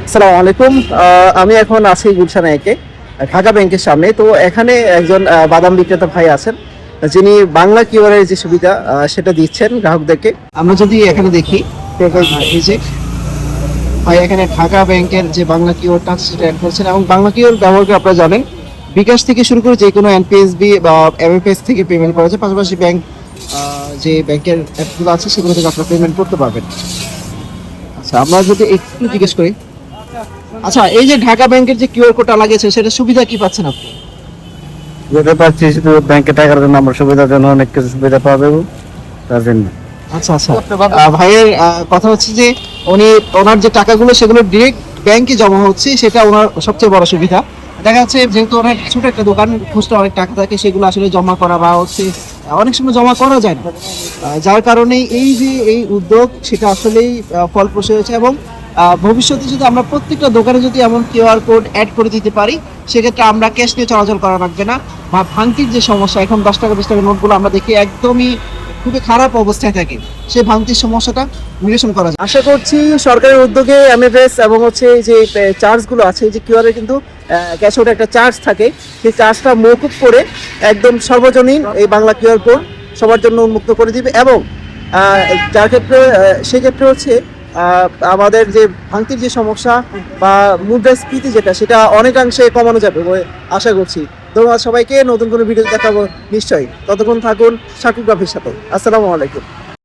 আসসালামু আলাইকুম। আমি এখন আছি গুলশানে একে ঢাকা ব্যাংকের সামনে। তো এখানে একজন বাদাম বিক্রেতা ভাই আছেন, যিনি বাংলা কিউআর যে সুবিধা সেটা দিচ্ছেন গ্রাহকদেরকে। আমরা যদি এখানে দেখি, এই যে ভাই এখানে ঢাকা ব্যাংকের যে বাংলা কিউআরটা আছে সেটা অ্যাড করছেন, এবং বাংলা কিউআর ব্যবহার করে আপনারা জানেন বিকাশ থেকে শুরু করে যে কোনো এনপিএসবি বা এমএফএস থেকে পেমেন্ট করা যায়, পাশাপাশি ব্যাংক যে ব্যাংকের অ্যাপগুলো আছে সেগুলো থেকে আপনারা পেমেন্ট করতে পারবেন। আচ্ছা, আমরা যদি একটু জিজ্ঞেস করি, আচ্ছা এই যে ঢাকা ব্যাংকের যে কিউআর কোডটা লাগিয়েছে সেটা সুবিধা কি পাচ্ছেন আপনি? যেটা পাচ্ছি শুধু ব্যাংকে টাকার জন্য আমার সুবিধার জন্য অনেক কিছু সুবিধা পাওয়া যাবে তার জন্য। আচ্ছা আচ্ছা, ভাইয়ের কথা হচ্ছে যে ওনার যে টাকাগুলো সেগুলো ডিরেক্ট ব্যাংকে জমা হচ্ছে, সেটা ওনার সবচেয়ে বড় সুবিধা। দেখা যাচ্ছে যেহেতু ওনার ছোট একটা দোকান, খুচরা অনেক টাকা থাকে, সেগুলো আসলে জমা করা বা হচ্ছে অনেক সময় জমা করা যায় না, যার কারণে এই যে এই উদ্যোগ সেটা আসলেই ফলপ্রসূ হয়েছে। এবং ভবিষ্যতে যদি আমরা প্রত্যেকটা দোকানে যদি এমন কিউআর কোড অ্যাড করে দিতে পারি, সেক্ষেত্রে আমরা ক্যাশ নিয়ে চলাচল করা লাগবে না, বা ভাঙতির যে সমস্যা, এখন 10 টাকা 20 টাকা নোটগুলো আমরা দেখি একদমই খুবই খারাপ অবস্থায় থাকে, সেই ভাঙতির সমস্যাটা নিরসন করা যায়। আশা করছি সরকারের উদ্যোগে এমএফএস এবং হচ্ছে যে চার্জগুলো আছে, যে কিউআরে কিন্তু ক্যাশ আউটে একটা চার্জ থাকে, সেই চার্জটা মওকুফ করে একদম সর্বজনীন এই বাংলা কিউআর কোড সবার জন্য উন্মুক্ত করে দিবে। এবং যার ক্ষেত্রে সেক্ষেত্রে হচ্ছে আমাদের যে ভাঙতির যে সমস্যা বা মুদ্রাস্ফীতি যেটা, সেটা অনেকাংশে কমানো যাবে বলে আশা করছি। ধন্যবাদ সবাইকে। নতুন কোনো ভিডিও দেখাবো নিশ্চয়ই, ততক্ষণ থাকুন সাকুগ্রাফির সাথে। আসসালামু আলাইকুম।